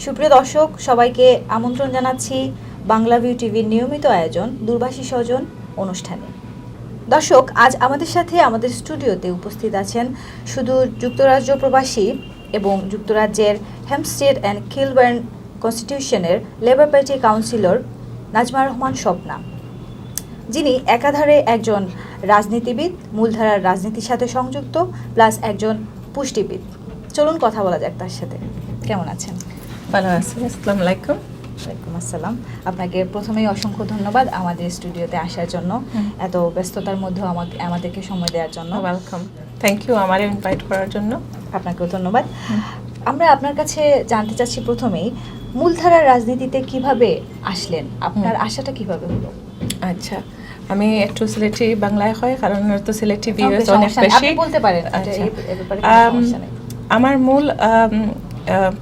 সুপ্রিয় দর্শক, সবাইকে আমন্ত্রণ জানাচ্ছি বাংলা ভিউ টিভির নিয়মিত আয়োজন দুর্বাসী স্বজন অনুষ্ঠানে। দর্শক, আজ আমাদের সাথে আমাদের স্টুডিওতে উপস্থিত আছেন সুদূর যুক্তরাজ্য প্রবাসী এবং যুক্তরাজ্যের হ্যাম্পস্টেড অ্যান্ড কিলবার্ন কনস্টিটিউশনের Labour Party councillor Nazma Rahman Swapna, যিনি একাধারে একজন রাজনীতিবিদ, মূলধারার রাজনীতির সাথে সংযুক্ত, প্লাস একজন পুষ্টিবিদ। চলুন কথা বলা যাক তার সাথে। কেমন আছেন? ভালো আছি। আসসালামু আলাইকুম। ওয়ালাইকুম আসসালাম। আপনাকে প্রথমেই অসংখ্য ধন্যবাদ আমাদের স্টুডিওতে আসার জন্য, এত ব্যস্ততার মধ্যেও আমাদেরকে সময় দেওয়ার জন্য। ওয়েলকাম, থ্যাংক ইউ আমার ইনভাইট করার জন্য। আপনাকেও ধন্যবাদ। আমরা আপনার কাছে জানতে চাচ্ছি প্রথমেই, মূলধারার রাজনীতিতে কিভাবে আসলেন, আপনার আশাটা কিভাবে হলো? আচ্ছা, আমি একটু সিলেটি বাংলায় হয়, কারণ তো সিলেটি ভিউয়ার্স অনেক বেশি। আপনি বলতে পারেন। আমার মূল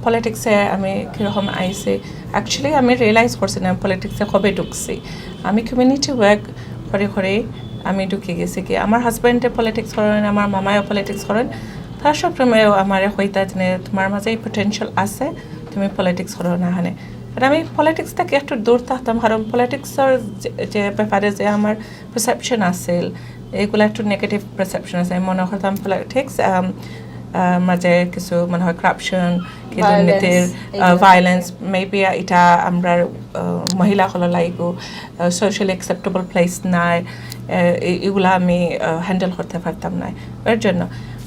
পলিটিক্সে আমি কীরকম আইসি, অ্যাকচুয়ালি আমি রিয়েলাইজ করছি না পলিটিক্সে কবে ঢুকছি। আমি কমিউনিটি ওয়ার্ক করে করে আমি ঢুকে গেছি কি, আমার হাজব্যান্ডে পলিটিক্স করেন, আমার মামায়ও পলিটিক্স করেন। তার সবসময় আমার হইতা যে তোমার মাঝে এই পটেনশিয়াল আছে, তুমি পলিটিক্স করো না হানে। আর আমি পলিটিক্স থেকে একটু দূর থাকতাম, কারণ পলিটিক্সের যে ব্যাপারে যে আমার পারসেপশন আছিল, এগুলো একটু নেগেটিভ পারসেপশন আছে। আমি মনে করতাম পলিটিক্স মাঝে কিছু মনে হয় করাপশন, কি দুর্নীতির, ভায়োলেন্স, মেবি এটা আমরা মহিলা হলো লাইগো সোশ্যালি অ্যাকসেপ্টেবল প্লেস নাই, এগুলা আমি হ্যান্ডেল করতে পারতাম না। এর জন্য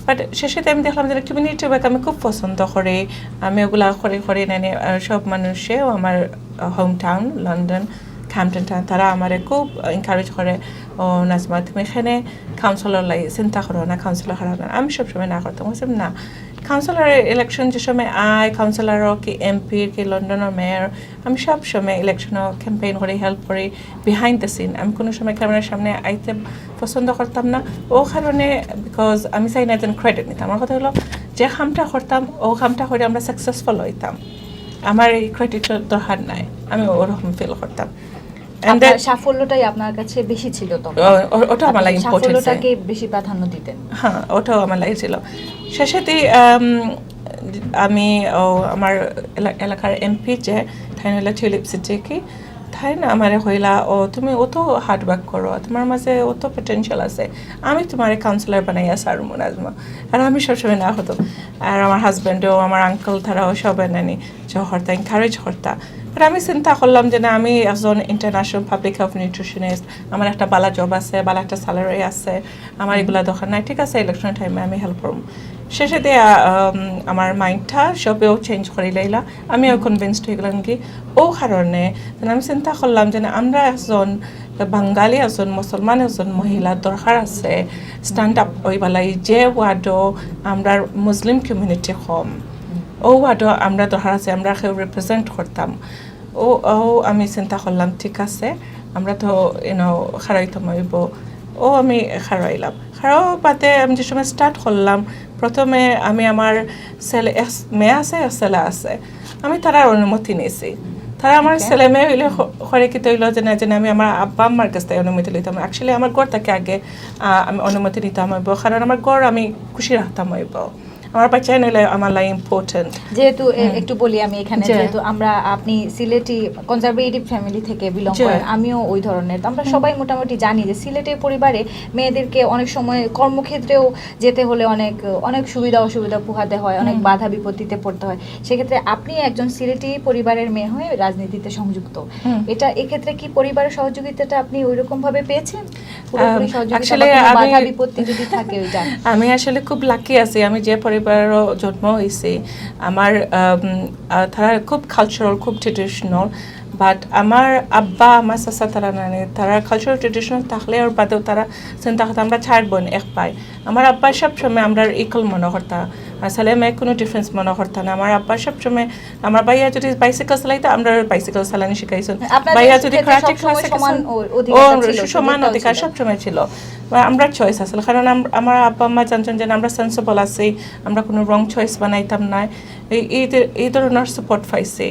বাট শেষে আমি দেখলাম যে কমিউনিটি ওয়ার্ক আমি খুব পছন্দ করি। আমি ওগুলা করে নেনে সব মানুষেও আমার home town London Hampton town, তারা আমার খুব এনকারেজ করে, ও নাজমা তুমি এখানে কাউন্সিলর লাগে চিন্তা করো না, কাউন্সিলর হারাবে না। আমি সবসময় না করতাম, বলছিলাম না, কাউন্সিলরের ইলেকশন যে সময় আয়, কাউন্সিলরও কি এমপি কি লন্ডনের মেয়র, আমি সব সময় ইলেকশনও ক্যাম্পেইন করি, হেল্প করি বিহাইন্ড দ্য সিন। আমি কোনো সময় ক্যামেরার সামনে আইতে পছন্দ করতাম না, ও কারণে বিকজ আমি চাই না যেন ক্রেডিট নিতাম। আমার কথা হলো যে কামটা করতাম ও কামটা করে আমরা সাকসেসফুল হইতাম, আমার এই ক্রেডিটের দরকার নাই, আমি ওরকম ফিল করতাম। সাফল্যটাই আপনার কাছে বেশি ছিল, তো ওটা আমার লাগে ইম্পর্টেন্ট, সাফল্যটাকে বেশি প্রাধান্য দিতেন। হ্যাঁ, ওটাও আমার লাগে ছিল। শেষেতে আমি আমার এলাকার এমপি যে ঠাই হইলা টিউলিপ সিটি কি তাই না আমার হইলা, ও তুমি অত হার্ড ওয়ার্ক করো, তোমার মাঝে অত পটেনশিয়াল আছে, আমি তোমার কাউন্সিলর বানাইয়া সারমু নাজমা। আর আমি সবসময় না হতো। আর আমার হাজব্যান্ডও, আমার আঙ্কেল, তারাও সব এনানি যে হর্তা এনকারেজ হর্তা। আর আমি চিন্তা করলাম যে না, আমি একজন ইন্টারন্যাশনাল পাবলিক হেলথ নিউট্রিশনিস্ট, আমার একটা বালা জব আছে, বালা একটা স্যালারি আছে, আমার এগুলা দরকার নাই, ঠিক আছে ইলেকশনের টাইমে আমি হেল্প করবো। শেষে দিয়ে আমার মাইন্ডটা সবেও চেঞ্জ করে লাইলা, আমিও কনভিন্সড হয়ে গেলাম কি ও কারণে। আমি চিন্তা করলাম যে আমরা একজন বাঙালি, একজন মুসলমান, একজন মহিলার দরকার আছে স্ট্যান্ড আপ ওই বেলায়, যে ওয়ার্ডও আমরা মুসলিম কমিউনিটি কম, ও ওয়ার্ডও আমরা দরকার আছে, আমরা কেউ রিপ্রেজেন্ট করতাম। ও আমি চিন্তা করলাম ঠিক আছে, আমরা তো খারাইতাম হইব, ও আমি খারাইলাম। খারাও বাদে আমি যে সময় স্টার্ট করলাম, প্রথমে আমি আমার ছেলে মেয়ে আছে, ছেলে আছে, আমি তারার অনুমতি নিয়েছি। তারা আমার ছেলে মেয়ে হইলে করে কি তৈল যে না আমি আমার আব্বা আম্মার কাছ থেকে অনুমতি নিতাম। অ্যাকচুয়ালি আমার গড় থেকে আগে আমি অনুমতি নিতাম হইব, কারণ আমার গড় আমি খুশি রাখতাম হইব, আমার বাচ্চা নিলে আমার লাই ইম্পর্টেন্ট। যেহেতু একটু বলি আমি এখানে, যেহেতু আপনি সিলেটি কনজারভেটিভ ফ্যামিলি থেকে বিলং করেন, আমিও ওই ধরনের, আমরা সবাই মোটামুটি জানি যে সিলেটের পরিবারে মেয়েদেরকে অনেক সময় কর্মক্ষেত্রেও যেতে হলে অনেক সুবিধা অসুবিধা পোহাতে হয়, অনেক বাধা বিপত্তিতে পড়তে হয়। সেক্ষেত্রে আপনি একজন সিলেটি পরিবারের মেয়ে হয়ে রাজনীতিতে সংযুক্ত, এটা এক্ষেত্রে কি পরিবারের সহযোগিতাটা আপনি ওইরকম ভাবে পেয়েছেন? বাধা বিপত্তি যদি থাকে ওইটা, আমি আসলে খুব লাকি আছি, আমি যে পরিবারের জন্ম হয়েছে, আমার তারা খুব কালচারাল, খুব ট্রেডিশনাল। বাট আমার আব্বা, আমার চাচা, তারা নানি, তারা কালচারাল ট্রেডিশনাল থাকলে ওর বাদেও তারা চিন্তা করতে আমরা 4 বোন এক পাই। আমার আব্বা সবসময় আমরা ইকুয়াল মনে করতাম, আসলে মেয়ে কোনো ডিফারেন্স মনে করতাম না। আমার আব্বা সবসময়, আমার ভাইয়া যদি বাইসাইকেল চালাইতো, আমরা বাইসাইকেল চালানি শিখাইছেন, ভাইয়া যদি কারাটে ক্লাসে সমান অধিকার সবসময় ছিল। আমরা চয়েস আসলে, কারণ আমার আব্বা আম্মা জানছেন যে আমরা সেন্সিবল আছি, আমরা কোনো রং চয়েস বানাইতাম না, এই ধরনের সাপোর্ট পাইছি।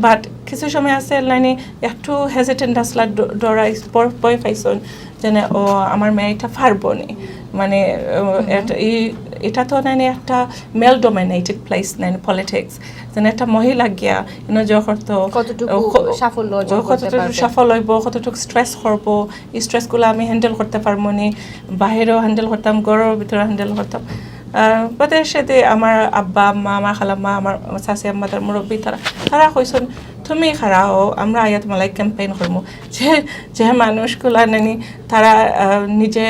বাট কিছু সময় আছে লাইনে একটু হেজিটেন্ট আসলা, ডরাই ভয় পাইছেন যেন ও আমার মেয়ে এটা পারবো নি, মানে এটা তো নানি একটা মেল ডমিনেটেড প্লেস নানি পলিটিক্স যেন একটা মহিলা গিয়া যখন কতটুকু সফল হইব কতটুকু স্ট্রেস করব এই স্ট্রেসগুলো আমি হ্যান্ডেল করতে পারবো নি বাহিরেও হ্যান্ডেল করতাম ঘরের ভিতরে হ্যান্ডেল করতাম বাদের সাথে আমার আব্বা আম্মা আমার খালাম্মা আমার শাশি আম্মা তার মুরব্বী তারা কইছেন তুমি খারাও আমরা আয়াত মালাই ক্যাম্পেইন করবো যে মানুষগুলা নানি তারা নিজে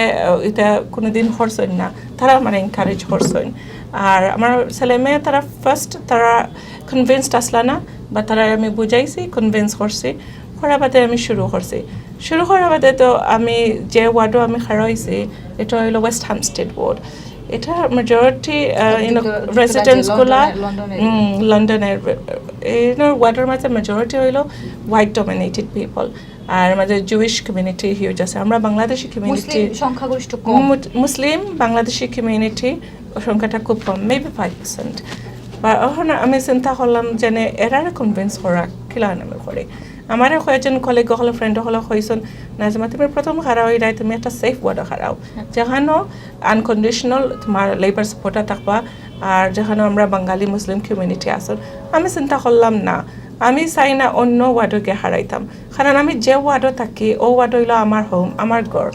এটা কোনোদিন করছেন না তারা মানে এনকারেজ করছেন আর আমার ছেলে মেয়ে তারা ফার্স্ট তারা কনভিন্সড আসলা না বা তারা আমি বুঝাইছি কনভিন্স করছি করার বাদে আমি শুরু করার বাদে তো আমি যে ওয়ার্ডও আমি খারাইছি এটা হইলো ওয়েস্ট হ্যাম্পস্টেড ওয়ার্ড এটা মেজরিটি রেসিডেন্টসগুলা লন্ডনের ওয়ার্ডের মাঝে মেজরিটি হইলো হোয়াইট ডমিনেটেড পিপল আর আমাদের জুইশ কমিউনিটি হিউজ আছে আমরা বাংলাদেশি কমিউনিটি সংখ্যাগরিষ্ঠ মুসলিম বাংলাদেশি কমিউনিটি সংখ্যাটা খুব কম মেবি 5% বা এখন আমি চিন্তা করলাম যে এরারে কনভিন্স করা কিলা নামে করে আমার কয়েকজন কলিগ হলো ফ্রেন্ড হলো হয়েছেন নাজমা তুমি প্রথম খারাও এরাই তুমি একটা সেফ ওয়ার্ডে খারাও যেখানেও আনকন্ডিশনাল তোমার লেবার সাপোর্টার থাকবা আর যেখানেও আমরা বাঙালি মুসলিম কমিউনিটি আসুন আমি চিন্তা করলাম না আমি চাই না অন্য ওয়ার্ডকে হারাইতাম কারণ আমি যে ওয়ার্ডে থাকি ও ওয়ার্ড হইলো আমার হোম আমার ঘর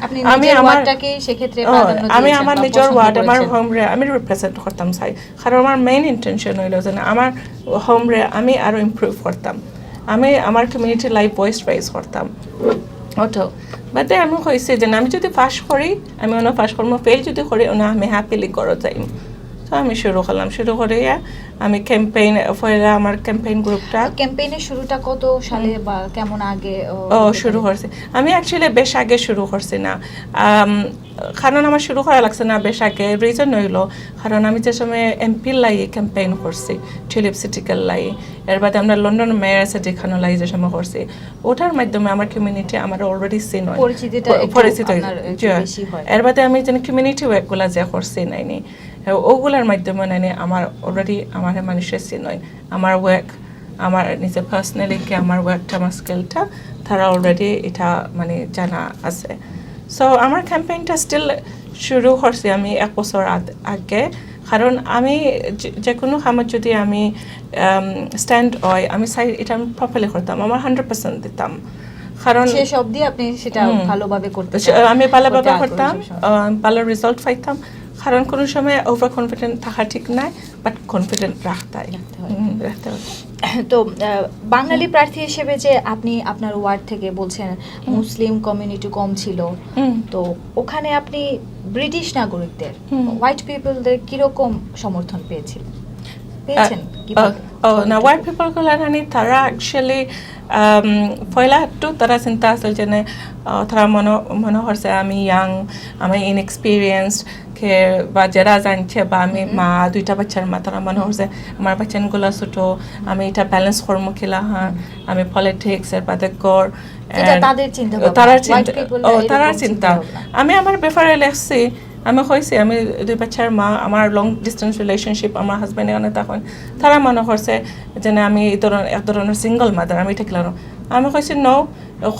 আমি আমার নিজের ওয়ার্ড আমার হোম রে আমি রিপ্রেজেন্ট করতাম চাই কারণ আমার মেইন ইন্টেনশন হইলো যে আমার হোম রে আমি আরো ইমপ্রুভ করতাম আমি আমার কমিউনিটি লাইফ ভয়েস রাইজ করতাম ওটো বাদে আমি কইছি যে আমি যদি পাস করি আমি অন্য পাস করবো ফেল যদি করি আমি হ্যাপিলি ঘর যাইম তো আমি শুরু করে আমি ক্যাম্পেইন ফয়লা আমার ক্যাম্পেইন গ্রুপটা ক্যাম্পেইনের শুরুটা কত সালে বা কেমন আগে শুরু করছি আমি অ্যাকচুয়ালি বেশ আগে শুরু করছি না কারণ আমার শুরু করা লাগছে না বেশ আগে রিজন হইল কারণ আমি যে সময় এমপির লাই ক্যাম্পেইন করছি টিউলিপ সিটিক্যাল লাই এর বাদে আমরা লন্ডন মেয়র সিটি খানো লাই যে সময় করছি ওটার মাধ্যমে আমার কমিউনিটি আমার অলরেডি সিন হয় পরিচিত এর বাদে আমি যেন কমিউনিটি ওয়ার্কগুলা যে করছি নাইনি ওগুলার মাধ্যমে নাইনি আমার অলরেডি আমার মানুষের সিন হয় আমার ওয়ার্ক আমার নিজে পার্সোনালি কি আমার ওয়ার্কটা আমার স্কিলটা তারা অলরেডি এটা মানে জানা আছে সো আমার ক্যাম্পেইনটা স্টিল শুরু করছি আমি 1 বছর আগে কারণ আমি যে কোনো কামত যদি আমি স্ট্যান্ড হয় আমি চাই এটা আমি প্রপারলি করতাম আমার 100% দিতাম কারণ শেষ অবধি আপনি সেটা ভালোভাবে করতে আমি ভালোভাবে করতাম ভালো রেজাল্ট পাইতাম কারণ কোনো সময় ওভার কনফিডেন্ট থাকা ঠিক নাই বাট কনফিডেন্ট রাখতে হয় তো বাঙালি প্রার্থী হিসেবে যে আপনি আপনার ওয়ার্ড থেকে বলছেন মুসলিম কমিউনিটি কম ছিল তো ওখানে আপনি ব্রিটিশ নাগরিকদের হোয়াইট পিপলদের কিরকম সমর্থন পেয়েছেন না হোয়াইট পিপল গুলা তারা অ্যাকচুয়ালি পয়লা একটু তারা চিন্তা আছিল যে তারা মনে হচ্ছে আমি ইয়াং আমি ইনএক্সপিরিয়েন্সড কে বা যারা জানছে বা আমি মা 2টা বাচ্চার মা তারা মনে হচ্ছে আমার বাচ্চাগুলো ছোটো আমি এটা ব্যালেন্স করবো খেলা আমি পলিটিক্স এর বাদে গড় তারা চিন্তা আমি আমার ব্যাপারে লেখছি আমি কইছি আমি 2 বাচ্চার মা আমার লং ডিস্টেন্স রিলেশনশিপ আমার হাজব্যান্ড এখানে তখন তারা মনে করছে যে আমি এক ধরনের সিঙ্গল মাদার আমি এটা কিলানো আমি কইছি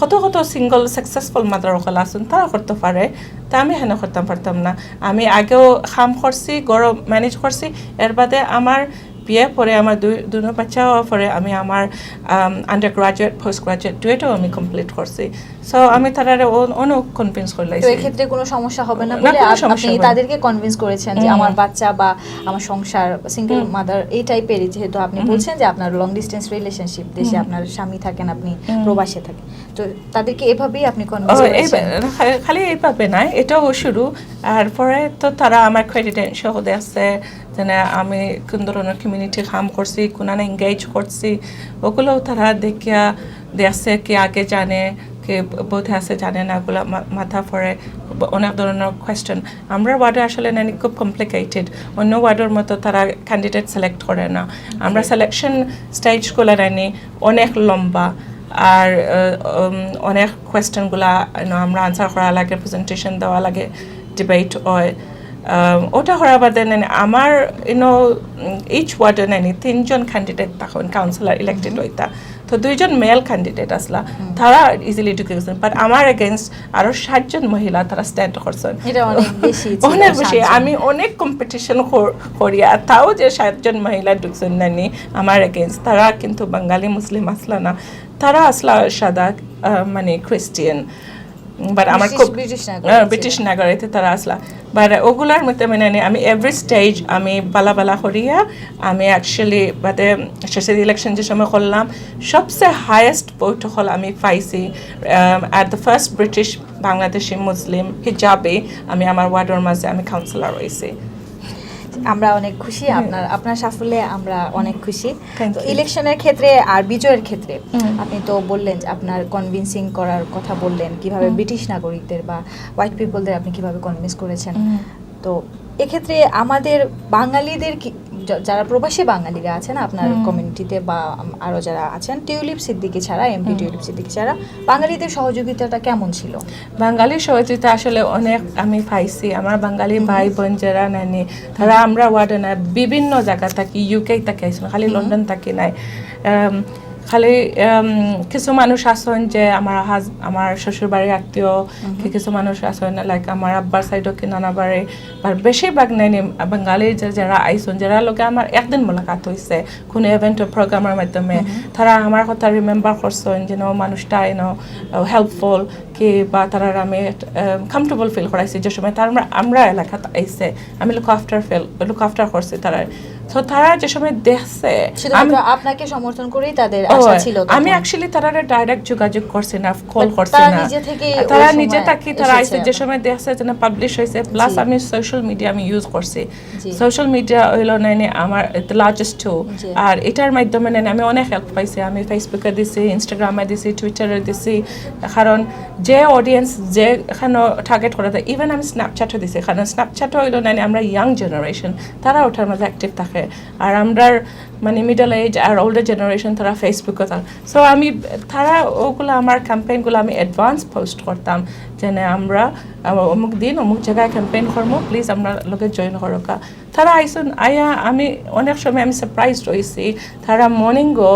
কত সিঙ্গল সাকসেসফুল মাদার ওখানে আসুন তারা করতে পারে তা আমি হেন করতে পারতাম না আমি আগেও কাম করছি গরম ম্যানেজ করছি এর বাদে আমার বিয়ে পরে আমার দুই বাচ্চা হওয়ার পরে আমি আমার আন্ডার গ্রাজুয়েট পোস্ট গ্রাজুয়েট দুইটাও আমি কমপ্লিট করছি সো আমি তারা অনেক কনভিন্স করলাম তো এক্ষেত্রে কোনো সমস্যা হবে না বলে আপনি তাদেরকে কনভিন্স করেছেন যে আমার বাচ্চা বা আমার সংসার সিঙ্গেল মাদার এই টাইপেরই যেহেতু আপনি বলছেন যে আপনার লং ডিস্টেন্স রিলেশনশিপ দেশে আপনার স্বামী থাকেন আপনি প্রবাসে থাকেন তো তাদেরকে এভাবেই আপনি কনভিন্স করেছেন খালি এইভাবে না এটাও শুরু আর পরে তো তারা আমার ক্রেডিটেন্সিয়াল হতে আছে যেনে আমি কোন ধরনের কমিউনিটি কাম করছি কোনানে এঙ্গেজ করছি ওগুলোও তারা দেখিয়া দেখছে কি আগে জানে কে বোধ আছে জানে না ওগুলো মাথা পড়ে অনেক ধরনের কোয়েশ্চেন আমরা ওয়ার্ডে আসলে নানি খুব কমপ্লিকেটেড অন্য ওয়ার্ডের মতো তারা ক্যান্ডিডেট সিলেক্ট করে না আমরা সিলেকশন স্টেজগুলো নানি অনেক লম্বা আর অনেক কোয়েশ্চেনগুলো আমরা আনসার করা লাগে প্রেজেন্টেশন দেওয়া লাগে ডিবেট হয় ওটা করার বাদে আমার ইচ ওয়ার্ডে 3জন ক্যান্ডিডেট তখন কাউন্সিলর ইলেক্টেড হইতা তো 2জন মেল ক্যান্ডিডেট আসলা তারা ইজিলি ঢুকে গেছেন বাট আমার এগেইনস্ট আরো 60জন মহিলা তারা স্ট্যান্ড করছেন এটা অনেক বেশি ছিল, অনেক বেশি 7 জন। আমি অনেক কম্পিটিশন করিয়া তাও যে 7জন মহিলা ঢুকছেন নানি আমার এগেইনস্ট তারা কিন্তু বাঙালি মুসলিম আসলা না তারা আসলা সাদা মানে খ্রিস্টিয়ান বাট আমার খুব ব্রিটিশ নাগরিক তারা আসলা বাট ওগুলার মধ্যে মানে আমি এভরি স্টেজ আমি বালা করিয়া আমি অ্যাকচুয়ালি বাদে শেষের ইলেকশন যে সময় করলাম সবচেয়ে হাইয়েস্ট ভোট হল আমি পাইছি at the first British Bangladeshi Muslim হিজাবে আমি আমার ওয়ার্ডের মাঝে আমি কাউন্সিলর রয়েছি। আমরা অনেক খুশি আপনার সাফল্যে আমরা অনেক খুশি। Thank তো you. ইলেকশনের ক্ষেত্রে আর বিজয়ের ক্ষেত্রে আপনি তো বললেন যে আপনার কনভিন্সিং করার কথা বললেন কিভাবে ব্রিটিশ নাগরিকদের বা হোয়াইট পিপলদের আপনি কিভাবে কনভিন্স করেছেন। তো এক্ষেত্রে আমাদের বাঙালিদের যারা প্রবাসী বাঙালিরা আছেন আপনার কমিউনিটিতে বা আরও যারা আছেন টিউলিপ সিদ্দিকী ছাড়া এমপি টিউলিপ সিদ্দিকী ছাড়া বাঙালিদের সহযোগিতাটা কেমন ছিল? বাঙালি সহযোগিতা আসলে অনেক আমি পাইছি আমার বাঙালি ভাই বোন যারা নানি তারা আমরা ওয়ার্ডে না বিভিন্ন জায়গা থাকি ইউকে থাকি আইসুন খালি লন্ডন থাকি নাই খালি কিছু মানুষ আসেন যে আমার শ্বশুর বাড়ির আত্মীয় কিছু মানুষ আসেন লাইক আমার আব্বার সাইডও কি নানা বাড়ি আর বেশিরভাগ নাইনি বাঙালি যারা আইসন যারা লোকে আমার একদিন মোলাকাত হয়েছে কোনো ইভেন্ট প্রোগ্রামের মাধ্যমে তারা আমার কথা রিমেম্বার করছেন যেন মানুষটা হেল্পফুল কি বা তারা আমি কমফর্টেবল ফিল করাইছি যে সময় তারা আমরা এলাকাত আইসে আমি লুক আফটার করছি তারা তো তারা যে সময় দেখছে আপনাকে সমর্থন করেই তাদের আশা ছিল আমি অ্যাকচুয়ালি তারা ডাইরেক্ট যোগাযোগ করছি না কল করছি না তারা নিজে থাকি তারা আইসে যে সময় দেখছে যে পাবলিশ হয়েছে প্লাস আমি সোশ্যাল মিডিয়া আমি ইউজ করছি সোশ্যাল মিডিয়া হইল নাইনে আমার লার্জেস্ট টু আর এটার মাধ্যমে নাইনে আমি অনেক হেল্প পাইছি আমি ফেসবুকে দিছি ইনস্টাগ্রামে দিছি টুইটারে দিছি কারণ যে অডিয়েন্স যে এখানে টার্গেট করা যায় ইভেন আমি স্ন্যাপচ্যাটও দিছি কারণ স্ন্যাপচ্যাটও হইল নাইনে আমরা ইয়াং জেনারেশন তারা ওটার মাঝে অ্যাক্টিভ থাকে আর আমরা মানে মিডল এজ আর ওল্ডার জেনারেশন তারা ফেসবুকে থাকে সো আমি তারা ওগুলো আমার ক্যাম্পেইনগুলো আমি অ্যাডভান্স পোস্ট করতাম যেন আমরা অমুক দিন অমুক জায়গায় ক্যাম্পেইন করবো প্লিজ আমরা লোকে জয়েন করোকা তারা আইসুন আয়া আমি অনেক সময় আমি সারপ্রাইজ রয়েছি তারা মর্নিংও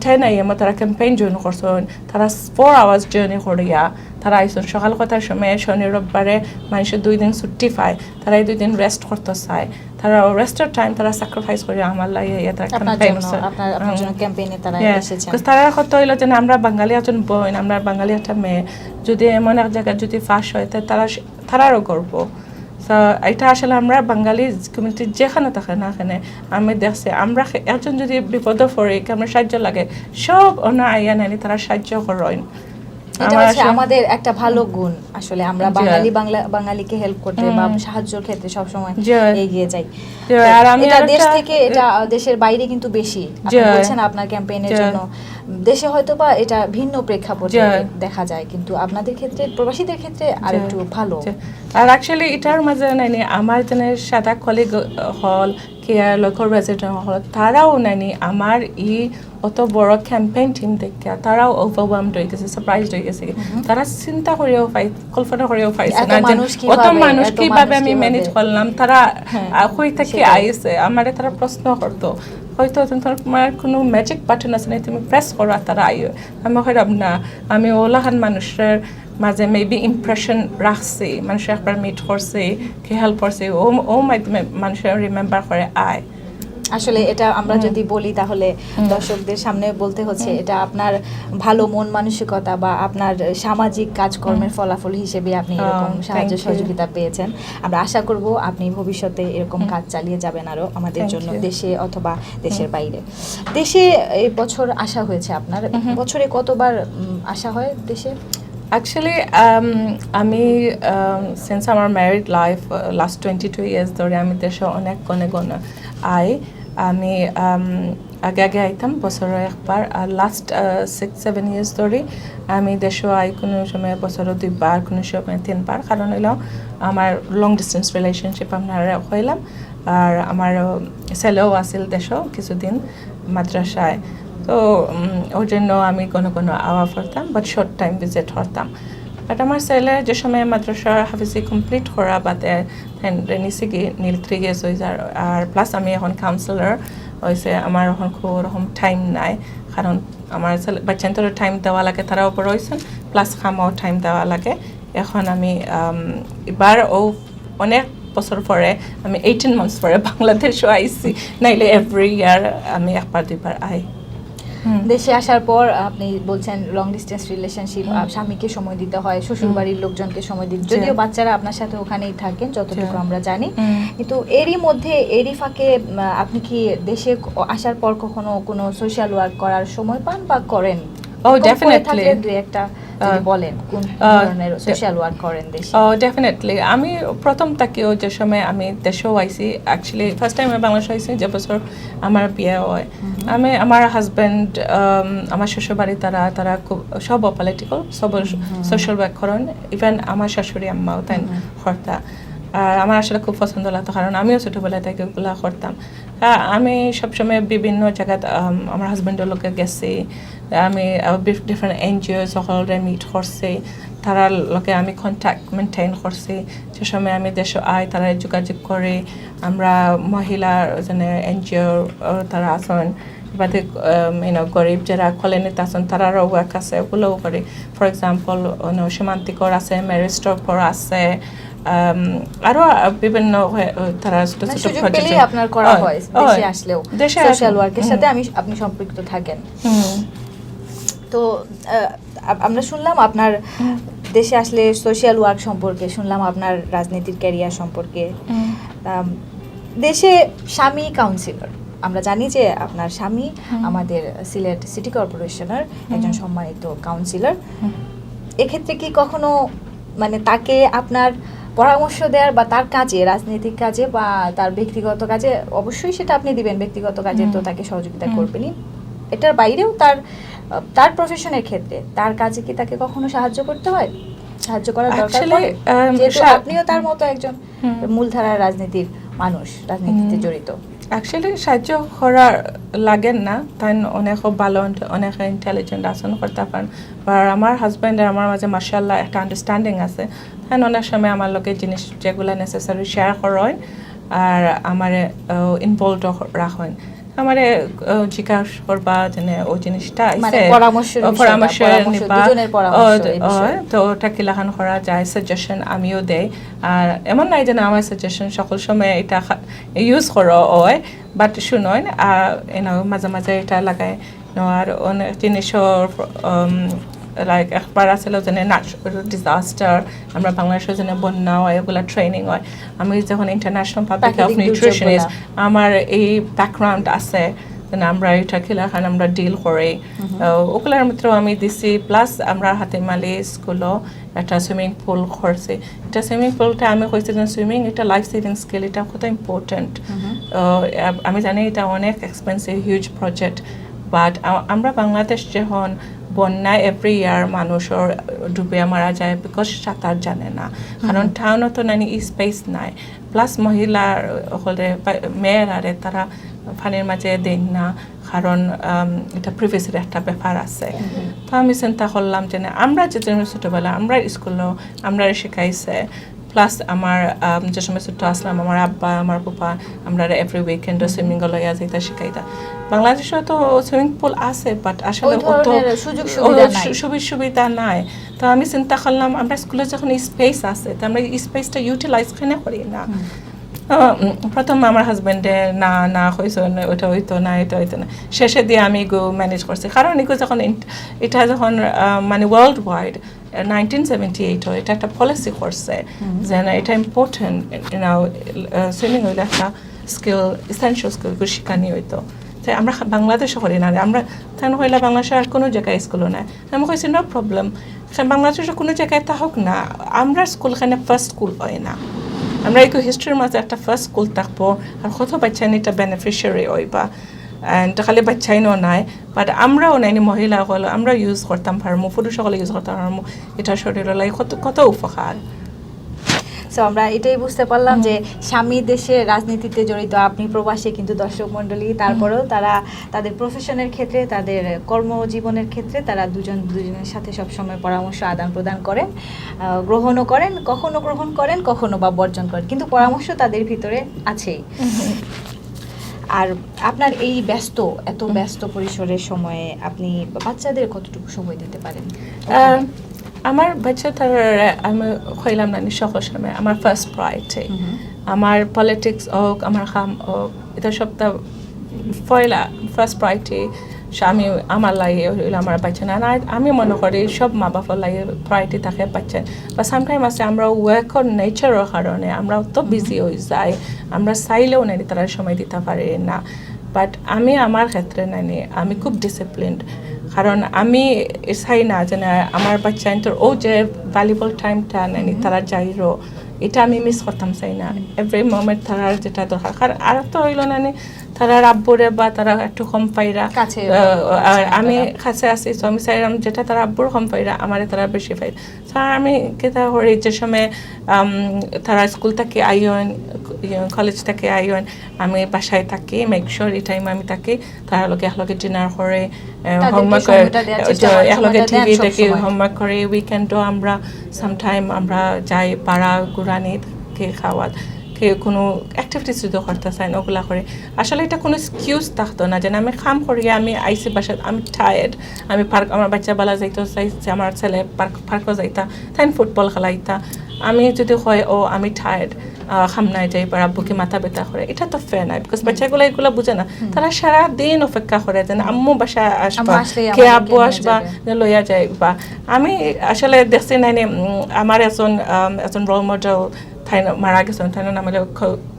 10 AM তারা ক্যাম্পেইন জয়েন করছেন তারা 4 hours জার্নি করিয়া তারা আইসুন সকাল কথার সময় শনি রোববারে মানুষের 2 দিন ছুটি পায় তারা এই 2 দিন রেস্ট করতে চায় তারা রেস্টের টাইম তারা স্যাক্রিফাইস করে আমার লাগে তারা ক্যাম্পেইনে তারা এসেছেন তারা কথা হইলো যে আমরা বাঙালি একজন বোন আমরা বাঙালি একটা মেয়ে যদি এমন এক জায়গায় যদি ফাঁস হয় তারারও গর্ব এটা আসলে আমরা বাঙালি কমিউনিটি যেখানে থাকে না এখানে আমি দেখছি আমরা একজন যদি বিপদে পড়ে আমরা সাহায্য লাগে সব অন্য আইয়া নানি তারা সাহায্য করেন এটা হচ্ছে আমাদের একটা ভালো গুণ আসলে আমরা বাঙালিকে হেল্প করতে বা সাহায্যের ক্ষেত্রে সব সময় এগিয়ে যাই আর আমি এটা দেশ থেকে এটা দেশের বাইরে কিন্তু বেশি আপনি বলছেন আপনার ক্যাম্পেইনের জন্য দেশে হয়তো বা এটা ভিন্ন প্রেক্ষাপটে দেখা যায় কিন্তু আপনাদের ক্ষেত্রে প্রবাসীদের ক্ষেত্রে আরেকটু ভালো আর অ্যাকচুয়ালি এটার মাঝে নানি আমার জন্য সাদা কলিগ হল কেয়ার লোকাল রেজিডেন্ট হল তারাও নানি আমার অত বড় ক্যাম্পেইন টিম দেখে তারাও ওভারওয়েলমড হয়ে গেছে সারপ্রাইজড হয়ে গেছে তারা চিন্তা করেও কল্পনা করেও পাইছে না যে অত মানুষ কিভাবে আমি ম্যানেজ করলাম তারা কই থেকে আইছে আমারে তারা প্রশ্ন করতো হয়তো তোমার কোনো ম্যাজিক বাটন আছে না তুমি প্রেস করো তারা আইও আমি হইলাম না আমি ওলাহান মানুষের মাঝে মেবি ইমপ্রেশন রাখছি মানুষ একবার মিট করছে কি হেল্প করছে ও মাধ্যমে মানুষের রিমেম্বার করে আয় আসলে এটা আমরা যদি বলি তাহলে দর্শকদের সামনে বলতে হচ্ছে এটা আপনার ভালো মন মানসিকতা বা আপনার সামাজিক কাজকর্মের ফলাফল হিসেবে আপনি এরকম সাহায্য সহযোগিতা পেয়েছেন আমরা আশা করব আপনি ভবিষ্যতে এরকম কাজ চালিয়ে যাবেন আরো আমাদের জন্য দেশে অথবা দেশের বাইরে দেশে এই বছর আসা হয়েছে আপনার বছরে কতবার আসা হয় দেশে Actually, আমি since আমার married life last 22 years ধরে আমি দেশে অনেক গনে আমি আগে আইতাম বছরে একবার আর লাস্ট 6-7 years ধরে আমি দেশে আই কোনো সময় বছরে 2 বার কোনো সময় 3 বার কারণ হইলো আমার লং ডিস্টেন্স রিলেশনশিপ আমরা হইলাম আর আমার ছেলেও আছিল দেশে কিছুদিন মাদ্রাসায় তো ওর জন্য আমি কোনো আওয়া করতাম বাট শর্ট টাইম ভিজিট করতাম বাট আমার ছেলে যে সময় মাদ্রাসার হাফিজি কমপ্লিট করা বাদে নিচে গিয়ে নীল 3 years হয়ে যায় আর প্লাস আমি এখন কাউন্সিলর হয়েছে আমার এখন খুব ওরকম টাইম নাই কারণ আমার ছেলে বাচ্চাদের টাইম দেওয়া লাগে তারা উপর রয়েছেন প্লাস খামাও টাইম দেওয়া লাগে এখন আমি এবার অনেক বছর পরে আমি 18 months পরে বাংলাদেশও আইছি নাইলে এভরি ইয়ার আমি একবার দুইবার আই দেশে আসার পর আপনি বলছেন লং ডিস্টেন্স রিলেশনশিপ স্বামীকে সময় দিতে হয় শ্বশুর বাড়ির লোকজনকে সময় দিতে যদিও বাচ্চারা আপনার সাথে ওখানেই থাকেন যতটুকু আমরা জানি কিন্তু এরই ফাঁকে আপনি কি দেশে আসার পর কখনো কোনো সোশ্যাল ওয়ার্ক করার সময় পান বা করেন ডেফিনেটলি দুই একটা বলেন কোন ধরনের সোশ্যাল ওয়ার্ক করেন দেশে ডেফিনেটলি আমি প্রথম থেকেও যে সময় আমি দেশেও আইছি অ্যাকচুয়ালি ফার্স্ট টাইম আমি বাংলাদেশ আইছি যে বছর আমার বিয়ে হয় আমি আমার হাজব্যান্ড আমার শ্বশুরবাড়ি তারা খুব সব পলিটিক্যাল সব সোশ্যাল ওয়ার্ক করেন ইভেন আমার শাশুড়ি আম্মাও তাই হর্তা আর আমার আসলে খুব পছন্দ লাগতো কারণ আমিও ছোটোবেলায় থেকে ওগুলো করতাম আমি সবসময় বিভিন্ন জায়গায় আমার হাজব্যান্ডের লোকে গেছি আমি ডিফারেন্ট এনজিও সকলরে মিট করছি তারা লোকে আমি কন্ট্যাক্ট মেনটেন করছি যে সময় আমি দেশে আই তারা যোগাযোগ করে আমরা মহিলার যেনে এনজিও তারা আছেন বাদে গরিব যারা কলোনিতে আছেন তারারও ওয়ার্ক আছে ওগুলোও করে ফর এক্সাম্পল সীমান্তিকর আছে ম্যারিস্টর আছে আরো বিভিন্ন তারা ছোট ছোট প্রজেক্ট আপনার করা হয় দেশে আসলেও সোশ্যাল ওয়ার্কের সাথে আপনি সম্পৃক্ত থাকেন তো আমরা শুনলাম আপনার দেশে আসলে সোশ্যাল ওয়ার্ক সম্পর্কে শুনলাম আপনার রাজনীতির ক্যারিয়ার সম্পর্কে দেশে স্বামী কাউন্সিলর আমরা জানি যে আপনার স্বামী আমাদের সিলেট সিটি কর্পোরেশনের একজন সম্মানিত কাউন্সিলর এক্ষেত্রে কি কখনো মানে তাকে আপনার পরামর্শ দেওয়ার বা তার কাজে রাজনৈতিক কাজে বা তার ব্যক্তিগত কাজে অবশ্যই সেটা আপনি দিবেন ব্যক্তিগত কাজে তো তাকে সহযোগিতা করবেনই এটার বাইরেও তার প্রফেশনের ক্ষেত্রে তার কাজে কি তাকে কখনো সাহায্য করতে হয় সাহায্য করার দরকার পড়ে যেহেতু আপনিও তার মতো একজন মূলধারার রাজনীতির মানুষ রাজনীতিতে জড়িত অ্যাকচুয়ালি সাহায্য করার লাগেন না তাই অনেক ভালো অনেক ইন্টেলিজেন্ট আসন করতে পারেন আর আমার হাজব্যান্ডের আমার মাঝে মাশাআল্লাহ একটা আন্ডারস্ট্যান্ডিং আছে তাই অনেক সময় আমার লোকের জিনিস যেগুলো নেসেসারি শেয়ার করেন আর আমার ইনভলভ রাখেন আমার জিজ্ঞাসা করবা যেন ওই জিনিসটা পরামর্শ নিবা তো ওটা কিলাখান করা যায় সাজেশন আমিও দেই আর এমন নাই যেন আমার সাজেশন সকল সময় এটা ইউজ করো হয় বাট শুনোয় মাঝে মাঝে এটা লাগাই আর অনেক জিনিসের লাইক একবার আসলে যেন ডিজাস্টার আমরা বাংলাদেশের জন্য বন্যা হয় এগুলো ট্রেনিং হয় আমি যখন ইন্টারন্যাশনাল পাবলিক হেলথ নিউট্রিশনিস্ট আমার এই ব্যাকগ্রাউন্ড আছে আমরা এটা খেলাখান আমরা ডিল করি ওগুলোর মধ্যেও আমি দিছি প্লাস আমরা হাতিমালি স্কুলও একটা সুইমিং পুল করছি এটা সুইমিং পুলটা আমি কইছি যে সুইমিং এটা লাইফ সেভিং স্কিল এটা কত ইম্পর্টেন্ট আমি জানি এটা অনেক এক্সপেন্সিভ হিউজ প্রজেক্ট বাট আমরা বাংলাদেশ যখন বন্যায় এভরি ইয়ার মানুষের ডুবে মারা যায় বিকজ সাঁতার জানে না কারণ টাউনত তো নানি স্পেস নাই প্লাস মহিলার হলে মেয়েরারে তারা পানির মাঝে দেন না কারণ এটা প্রিভিয়াসের একটা ব্যাপার আছে তো আমি চিন্তা করলাম যে আমরা যে ছোটোবেলা আমরা স্কুলেও আমরা শিখাইছে প্লাস আমার যে সময় ছোট আসলাম আমার আব্বা আমার পাপা আমরা এভরি উইকেন্ড সুইমিং লইয়া যাইতা শিখাইতা বাংলাদেশে তো সুইমিং পুল আছে বাট আসলে অত সুযোগ সুবিধা নাই তো আমি চিন্তা করলাম আমরা স্কুলে যখন স্পেস আছে তো আমরা স্পেসটা ইউটিলাইজ কেন করি না প্রথম আমার হাজব্যান্ডে না হয়েছে ওটা হইতো না এটা হইতো না শেষে দিয়ে আমি এগো ম্যানেজ করছি কারণ এগো যখন এটা যখন মানে ওয়ার্ল্ড ওয়াইড 1978 হয় এটা একটা পলিসি করছে যে না এটা ইম্পর্টেন্ট সুইমিং হইলে একটা স্কিল এসেনশিয়াল স্কিল শিখানি হইতো তাই আমরা বাংলাদেশে করি না আমরা তাই হইলে বাংলাদেশে আর কোনো জায়গায় স্কুলও নাই আমি কইছি নো প্রবলেম বাংলাদেশে কোনো জায়গায় তা হোক না আমরা স্কুলখানে ফার্স্ট স্কুল হয় না আমরা এই হিস্ট্রির মাঝে একটা ফার্স্ট স্কুল থাকবো আর কত বাচ্চা এটা বেনিফিশিয়ারি হইবা অ্যান্ড খালি বাচ্চাইনও নাই বাট আমরাও নাই মহিলা হল আমরা ইউজ করতাম পারমু পুরুষ সকলে ইউজ করতাম পারমু এটা শরীরের লাগে কত উপকার সো আমরা এটাই বুঝতে পারলাম যে স্বামী দেশে রাজনীতিতে জড়িত, আপনি প্রবাসী, কিন্তু দর্শক মণ্ডলী তারপরেও তারা তাদের প্রফেশনের ক্ষেত্রে, তাদের কর্মজীবনের ক্ষেত্রে তারা দুজনের সাথে সবসময় পরামর্শ আদান প্রদান করেন, গ্রহণও করেন, কখনো গ্রহণ করেন, কখনো বা বর্জন করেন, কিন্তু পরামর্শ তাদের ভিতরে আছেই। আর আপনার এই এত ব্যস্ত পরিসরের সময়ে আপনি বাচ্চাদের কতটুকু সময় দিতে পারেন? আমার বাচ্চা তারা আমি হইলাম না সকল সময় আমার ফার্স্ট প্রায়োরিটি। আমার পলিটিক্স হোক, আমার কাম হোক, এটা সবটা পয়লা ফার্স্ট প্রায়োরিটি। আমি আমার লাগে হইল আমার বাচ্চা না, আমি মনে করি সব মা বাবার লাগে প্রায়োরিটি থাকে বাচ্চা। বা সামটাইম আছে আমরা ওয়ার্কর নেচারের কারণে আমরা অত বিজি হয়ে যাই, আমরা চাইলেও নানি তারা সময় দিতে পারি না। বাট আমি আমার ক্ষেত্রে নানি আমি খুব ডিসিপ্লিনড, কারণ আমি চাই না যে আমার বাচ্চা ও যে ভ্যালুয়েবল টাইমটা নানি তারা যাইরো, এটা আমি মিস করতাম চাই না। এভরি মোমেন্ট তারা যেটা দরকার, কারণ আর তো হইল নানি তারা আব্বুরে বা তারা একটু কম পাইরা, আর আমি কাছে আছি, তো আমি চাইলাম যেটা তারা আব্বুর কম পাইরা আমারে তারা বেশি পাই। তো আমি কেটা করি যে সময় তারা স্কুল থেকে আইন, কলেজ থেকে আইন, আমি বাসায় থাকি, মেক শিওর এই টাইম আমি থাকি তারা লোকে একলগে ডিনার করে, হোমওয়ার্ক একলগে টিভি দেখি, হোমওয়ার্ক করে। উইকেন্ডও আমরা সামটাইম আমরা যাই পাড়া ঘুরানি কে খাওয়া কোনো অ্যাক্টিভিটিস যদি করতে চাই ওগুলা করে। আসলে এটা কোনো এক্সকিউজ থাকতো না যে আমি কাম করি, আমি আইসি বাসায়, আমি টায়ার্ড, আমি পার্ক, আমার বাচ্চা বেলা যাইতে চাইছে, আমার ছেলে পার্কও যাইতা, তাই ফুটবল খেলাইতা। আমি যদি হয় আমি টায়ার্ড, খামনায় যাই বা আব্বুকে মাথা ব্যথা করে, এটা তো ফেয়ার নাই। বিকজ বাচ্চাগুলো এগুলো বুঝে না, তারা সারা দিন অপেক্ষা করে যে আম্মু বাসায় আসবা, কে আব্বু আসবা লইয়া যায়। বা আমি আসলে দেখছি নাইনি আমার একজন রোল মডেল তাই মারা গেছেন, তাই নাম হলো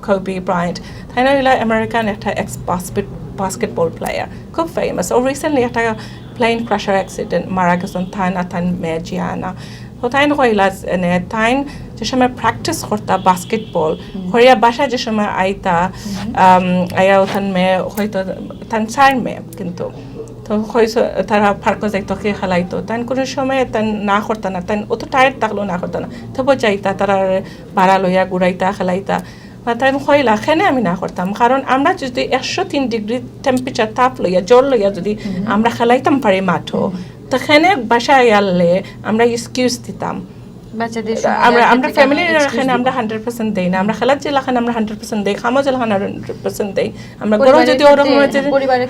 কোবি ব্রায়ান্ট। তাই হইলো আমেরিকান একটা এক্স বাস্কেটবল প্লেয়ার, খুব ফেমাস। ও রিসেন্টলি একটা প্লেন ক্রাশার অ্যাক্সিডেন্ট মারা গেছেন, তাই মেয়ে জিয়ানা। তো তাই হইলা তাই যে সময় প্র্যাকটিস করতা বাস্কেটবল হরিয়া বাসা যে সময় আইতা আয়া তান মেয়ে হয়তো তান 4 মেয়ে, কিন্তু তো হয়তো তারা পার্কে যাইতো, কে খেলাইতো, তাই কোনো সময় তাই না করতা না, তাই অত টায়ার্ড থাকলেও না করতা না, তবু যাইতা তারা ভাড়া লইয়া ঘুরাইতা খেলাইতা। তাই হইলা খেনে আমি না করতাম, কারণ আমরা যদি 103 ডিগ্রি টেম্পারেচার তাপ লইয়া জল লইয়া যদি আমরা খেলাইতাম পারি মাঠও, তো খেনে বাসায় আনলে আমরা এক্সকিউজ দিতাম। আমরা ফ্যামিলির এখানে আমরা 100% দেই না, আমরা খেলার জেলাখানে আমরা 100% দেই, খামো জেলাখানে 100% দেই, আমরা গরম যদি ওরকম হয়েছে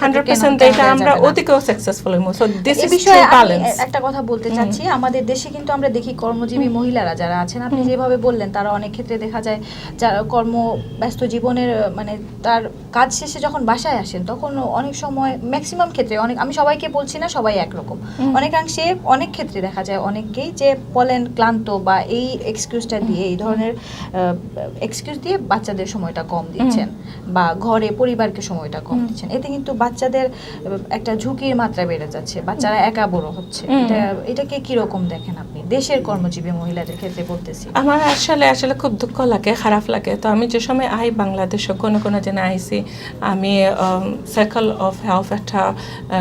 100% দেই, আমরা ওদিকেও সাকসেসফুল হইমু। So this is true balance. একটা কথা বলতে চাচ্ছি, আমাদের দেশে কিন্তু আমরা দেখি কর্মজীবী মহিলারা যারা আছেন, আপনি যেভাবে বললেন, তারা অনেক ক্ষেত্রে দেখা যায় যারা কর্মব্যস্ত জীবনের মানে তার কাজ শেষে যখন বাসায় আসেন, তখন অনেক সময় ম্যাক্সিমাম ক্ষেত্রে, আমি সবাইকে বলছি না, সবাই একরকম, অনেকাংশে অনেক ক্ষেত্রে দেখা যায় অনেককেই যে বলেন ক্লান্ত বা এই এক্সকিউজটা দিয়ে, এই ধরনের এক্সকিউজ দিয়ে বাচ্চাদের সময়টা কম দিচ্ছেন বা ঘরে পরিবারকে সময়টা কম দিচ্ছেন। এতে কিন্তু বাচ্চাদের একটা ঝুঁকির মাত্রা বেড়ে যাচ্ছে, বাচ্চারা একা বড় হচ্ছে। এটাকে কিরকম দেখেন আপনি দেশের কর্মজীবী মহিলাদের ক্ষেত্রে বলতেছি? আমার আসলে খুব দুঃখ লাগে, খারাপ লাগে। তো আমি যে সময় বাংলাদেশে কোনো জেনে আইসি, আমি সার্কেল অফ হেলথ একটা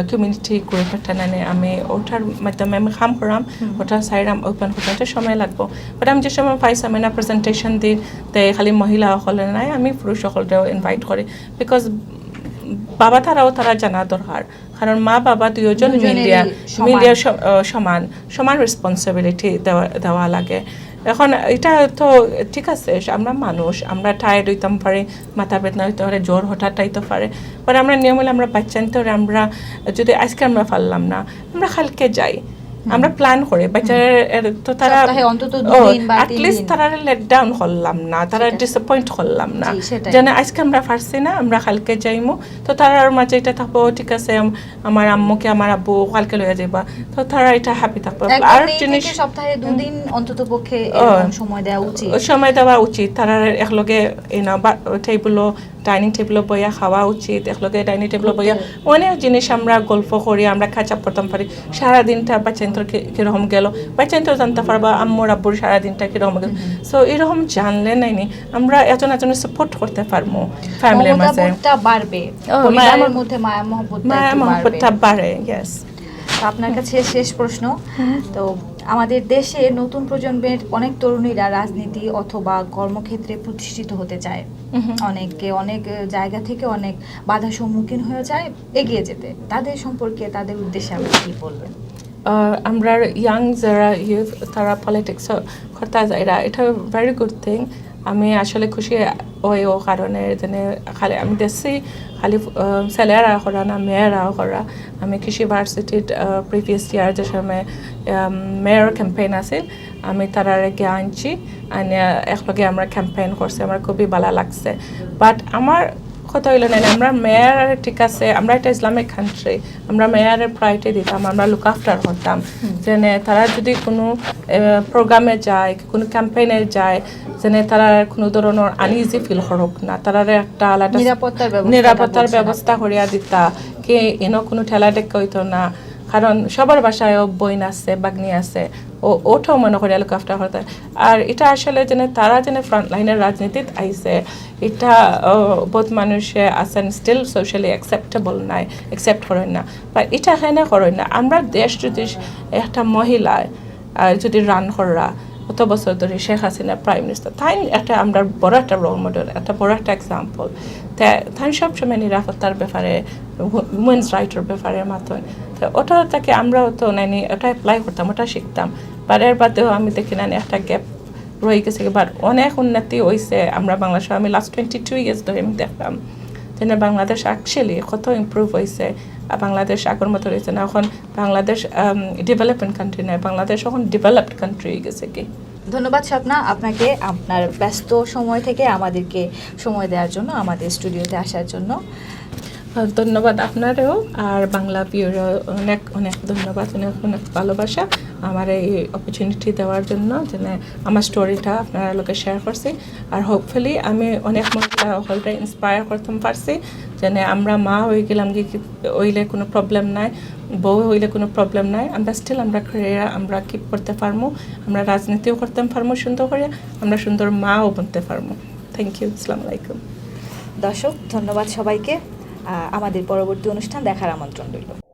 কমিউনিটি গ্রুপ একটা নানে, আমি ওটার মাধ্যমে আমি কাম করাম, ওটা সাইরাম ওপেন করতে সময় লাগবো। বাট আমি যে সময় পাইছি আমি না প্রেজেন্টেশন দিই, তাই খালি মহিলা সকলে নাই, আমি পুরুষ সকলকেও ইনভাইট করি। বিকজ বাবা তারা জানা দরকার, কারণ মা বাবা দুজন মিলিয়া সমান রেসপন্সিবিলিটি দেওয়া লাগে। এখন এটা তো ঠিক আছে, আমরা মানুষ, আমরা টায়ার্ড হইতাম পারি, মাথা বেদনা হইতে পারে, জ্বর হঠাৎ আইতে পারে, পরে আমরা নিয়ম হলে আমরা বাচ্চা নিতে পারি, আমরা যদি আজকে আমরা পারলাম না, আমরা কালকে যাই, আমরা প্ল্যান করে বাচ্চারা, তো তারা অ্যাটলিস্ট তারা লেট ডাউন করলাম না, তারা ডিসঅ্যাপয়েন্ট করলাম না, যেন আজকে আমরা পারছি না, আমরা কালকে যাইমু। তো তারার মাঝে এটা থাকবো, ঠিক আছে আমার আম্মুকে আমার আব্বু কালকে লইয়া যাইবা, তো তারা এটা হ্যাপি থাকবো। আর জিনিস সপ্তাহে 2 দিন অন্তত পক্ষে সময় দেওয়া উচিত, তারা একলগে ডাইনিং টেবিলও বইয়া খাওয়া উচিত, একলগে ডাইনিং টেবিলও বইয়া অনেক জিনিস আমরা গল্প করি, আমরা খাচাপ করতাম পারি। সারাদিনটা বাচ্চান্তর কিরকম গেল, বাচ্চান্তর জানতে পারবা আম্মুর আব্বুর সারাদিনটা কিরকম গেল। সো এরকম জানলে নাইনি আমরা একজন সাপোর্ট করতে পারবো, ফ্যামিলির মাঝে বাড়বে, পরিবারের মধ্যে মায়া মহব্বতটা বাড়ে। ইয়েস। আপনার কাছে শেষ প্রশ্ন, তো আমাদের দেশে নতুন প্রজন্মের অনেক তরুণীরা রাজনীতি অথবা কর্মক্ষেত্রে প্রতিষ্ঠিত হতে চায়, অনেকে অনেক জায়গা থেকে অনেক বাধার সম্মুখীন হয়ে যায় এগিয়ে যেতে। তাদের সম্পর্কে, তাদের উদ্দেশ্যে আপনি কি বলবেন? আমরা ইয়াং যারা ইউথ তারা পলিটিক্স করতে যায়, এটা ভেরি গুড থিং। আমি আসলে খুশি ওই ও কারণে যেনে খালি আমি দেখছি খালি ছেলেরা করা না মেয়েরাও করা। আমি কৃষি ভার্সিটির প্রিভিয়াস ইয়ার যে সময় মেয়র ক্যাম্পেইন আছিল, আমি তারা আগে আনছি, একলগে আমরা ক্যাম্পেইন করছি, আমার খুবই ভালো লাগছে। বাট আমার কথা হইল না, আমরা মেয়ার ঠিক আছে, আমরা একটা ইসলামিক কান্ট্রি, আমরা মেয়ারের প্রায়োরিটি দিতাম, আমরা লুক আফটার করতাম। যেনে তারা যদি কোনো প্রোগ্রামে যায়, কোনো ক্যাম্পেইনে যায়, যেনে তারা কোনো ধরনের আনইজি ফিল করুক না, তারা একটা আলাদা নিরাপত্তার ব্যবস্থা করিয়া দিতা, কে এনে কোনো ঠেলা টেক্কা হইতো না। কারণ সবার বাসায় বইন আছে, বাগনি আছে, ওটাও মনে করি লুক আফটার করতে। আর এটা আসলে যেন তারা যেন ফ্রন্ট লাইনের রাজনীতিত আইছে, এটা বহুত মানুষে আছেন স্টিল সোশ্যালি অ্যাকসেপ্টেবল নাই, অ্যাকসেপ্ট করেন না, বা এটা এখানে করেন না। আমরা দেশ যদি একটা মহিলা যদি রান করা কত বছর ধরে শেখ হাসিনা প্রাইম মিনিস্টার, তাই একটা আমরা বড় একটা রোল মডেল, একটা বড় একটা এক্সাম্পল। তাই সবসময় নিরাপত্তার ব্যাপারে, উমেন্স রাইটের ব্যাপারে মাতন, তো ওটা থেকে আমরাও তো নাইনি ওটা অ্যাপ্লাই করতাম, ওটা শিখতাম। বাট এর বাদেও আমি দেখি না একটা গ্যাপ রয়ে গেছে। বাট অনেক উন্নতি হয়েছে আমরা বাংলাদেশে। আমি লাস্ট 22 ইয়ার্স ধরে আমি দেখলাম যেন বাংলাদেশ অ্যাকচুয়ালি কত ইম্প্রুভ হয়েছে। বাংলাদেশ আগের মতো রয়েছে না, এখন বাংলাদেশ ডেভেলপমেন্ট কান্ট্রি নয়, বাংলাদেশ এখন ডেভেলপড কান্ট্রি হয়ে গেছে কি। ধন্যবাদ স্বপ্না আপনাকে, আপনার ব্যস্ত সময় থেকে আমাদেরকে সময় দেওয়ার জন্য, আমাদের স্টুডিওতে আসার জন্য। ধন্যবাদ আপনারও, আর বাংলা ভিউরও অনেক অনেক ধন্যবাদ, অনেক অনেক ভালোবাসা আমার এই অপরচুনিটি দেওয়ার জন্য, যেন আমার স্টোরিটা আপনারা লোকে শেয়ার করছি। আর হোপফুলি আমি অনেক মহিলা হলটা ইন্সপায়ার করতে পারছি, যেন আমরা মা হয়ে গেলাম কি হইলে কোনো প্রবলেম নাই, বউ হইলে কোনো প্রবলেম নাই, আমরা স্টিল আমরা ক্যারিয়ার আমরা কিপ করতে পারবো, আমরা রাজনীতিও করতে পারবো সুন্দর করে, আমরা সুন্দর মাও বনতে পারবো। থ্যাংক ইউ, আসসালামু আলাইকুম। দর্শক ধন্যবাদ সবাইকে, আমাদের পরবর্তী অনুষ্ঠান দেখার আমন্ত্রণ রইল।